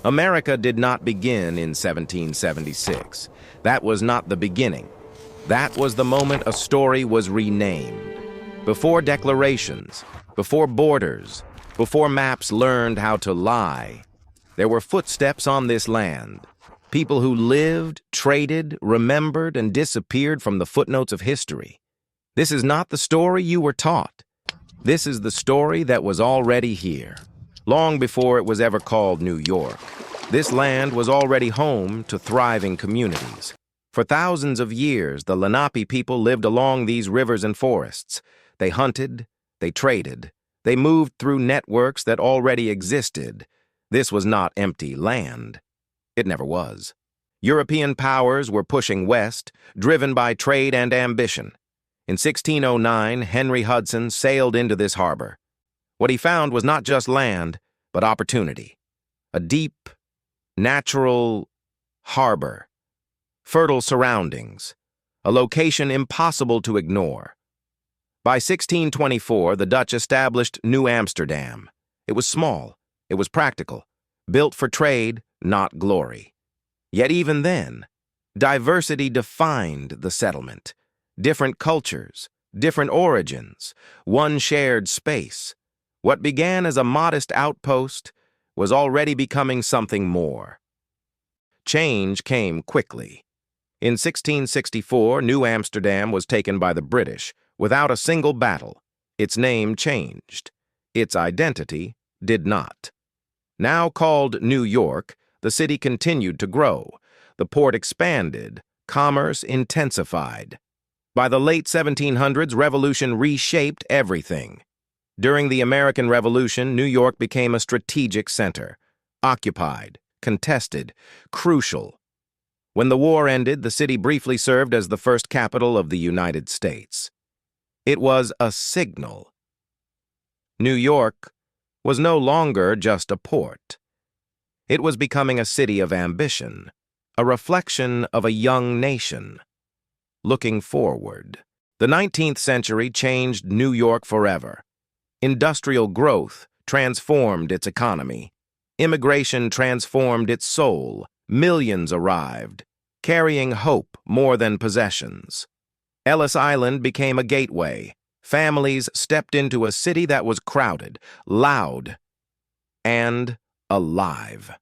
America did not begin in 1776. That was not the beginning. That was the moment a story was renamed. Before declarations, before borders, before maps learned how to lie, there were footsteps on this land. People who lived, traded, remembered, and disappeared from the footnotes of history. This is not the story you were taught. This is the story that was already here. Long before it was ever called New York, this land was already home to thriving communities. For thousands of years, the Lenape people lived along these rivers and forests. They hunted, they traded, they moved through networks that already existed. This was not empty land. It never was. European powers were pushing west, driven by trade and ambition. In 1609, Henry Hudson sailed into this harbor. What he found was not just land, but opportunity. A deep, natural harbor, fertile surroundings, a location impossible to ignore. By 1624, the Dutch established New Amsterdam. It was small, it was practical, built for trade, not glory. Yet even then, diversity defined the settlement. Different cultures, different origins, one shared space. What began as a modest outpost was already becoming something more. Change came quickly. In 1664, New Amsterdam was taken by the British without a single battle. Its name changed. Its identity did not. Now called New York, the city continued to grow. The port expanded. Commerce intensified. By the late 1700s, revolution reshaped everything. During the American Revolution, New York became a strategic center. Occupied, contested, crucial. When the war ended, the city briefly served as the first capital of the United States. It was a signal. New York was no longer just a port. It was becoming a city of ambition, a reflection of a young nation. Looking forward, the 19th century changed New York forever. Industrial growth transformed its economy. Immigration transformed its soul. Millions arrived, carrying hope more than possessions. Ellis Island became a gateway. Families stepped into a city that was crowded, loud, and alive.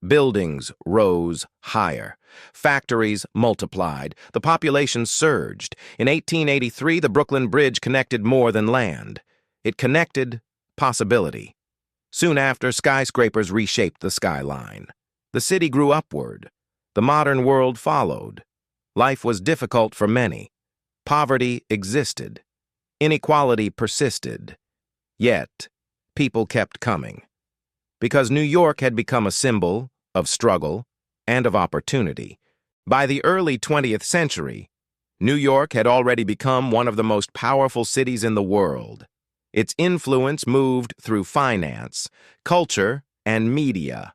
Buildings rose higher. Factories multiplied. The population surged. In 1883, the Brooklyn Bridge connected more than land. It connected possibility. Soon after, skyscrapers reshaped the skyline. The city grew upward. The modern world followed. Life was difficult for many. Poverty existed. Inequality persisted. Yet, people kept coming. Because New York had become a symbol of struggle and of opportunity. By the early 20th century, New York had already become one of the most powerful cities in the world. Its influence moved through finance, culture, and media.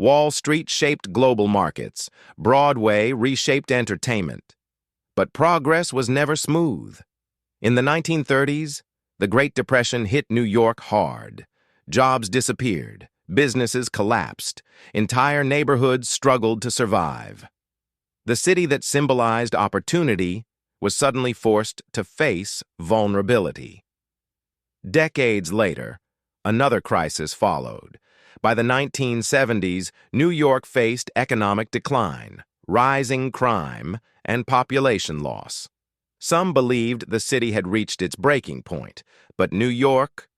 Wall Street shaped global markets. Broadway reshaped entertainment. But progress was never smooth. In the 1930s, the Great Depression hit New York hard. Jobs disappeared. Businesses collapsed. Entire neighborhoods struggled to survive. The city that symbolized opportunity was suddenly forced to face vulnerability. Decades later, another crisis followed. By the 1970s, New York faced economic decline, rising crime, and population loss. Some believed the city had reached its breaking point, but New York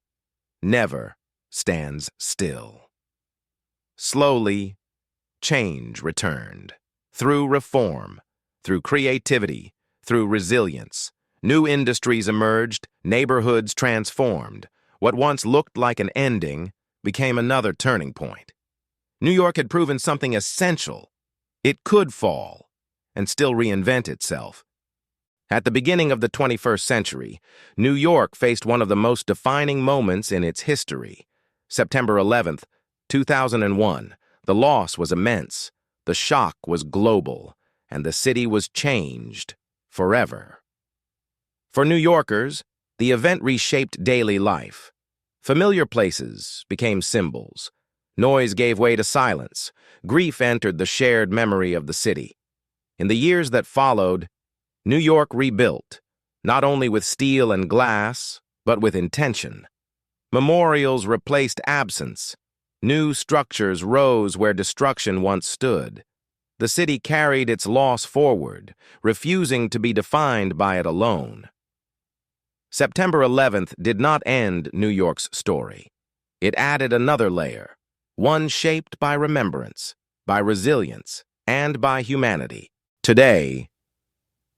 never stands still. Slowly, change returned. Through reform, through creativity, through resilience, new industries emerged, neighborhoods transformed. What once looked like an ending became another turning point. New York had proven something essential. It could fall and still reinvent itself. At the beginning of the 21st century, New York faced one of the most defining moments in its history. September 11th, 2001. The loss was immense, the shock was global, and the city was changed forever. For New Yorkers, the event reshaped daily life. Familiar places became symbols. Noise gave way to silence. Grief entered the shared memory of the city. In the years that followed, New York rebuilt, not only with steel and glass, but with intention. Memorials replaced absence. New structures rose where destruction once stood. The city carried its loss forward, refusing to be defined by it alone. September 11th did not end New York's story. It added another layer, one shaped by remembrance, by resilience, and by humanity. Today,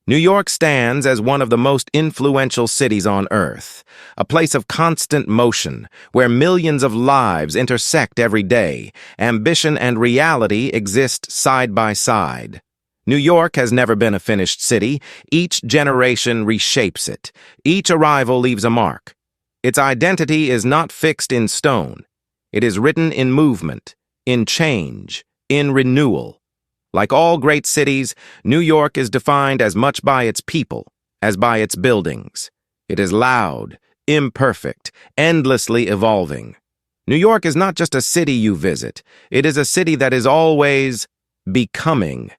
New York stands as one of the most influential cities on Earth, a place of constant motion, where millions of lives intersect every day. Ambition and reality exist side by side. New York has never been a finished city. Each generation reshapes it. Each arrival leaves a mark. Its identity is not fixed in stone. It is written in movement, in change, in renewal. Like all great cities, New York is defined as much by its people as by its buildings. It is loud, imperfect, endlessly evolving. New York is not just a city you visit. It is a city that is always becoming.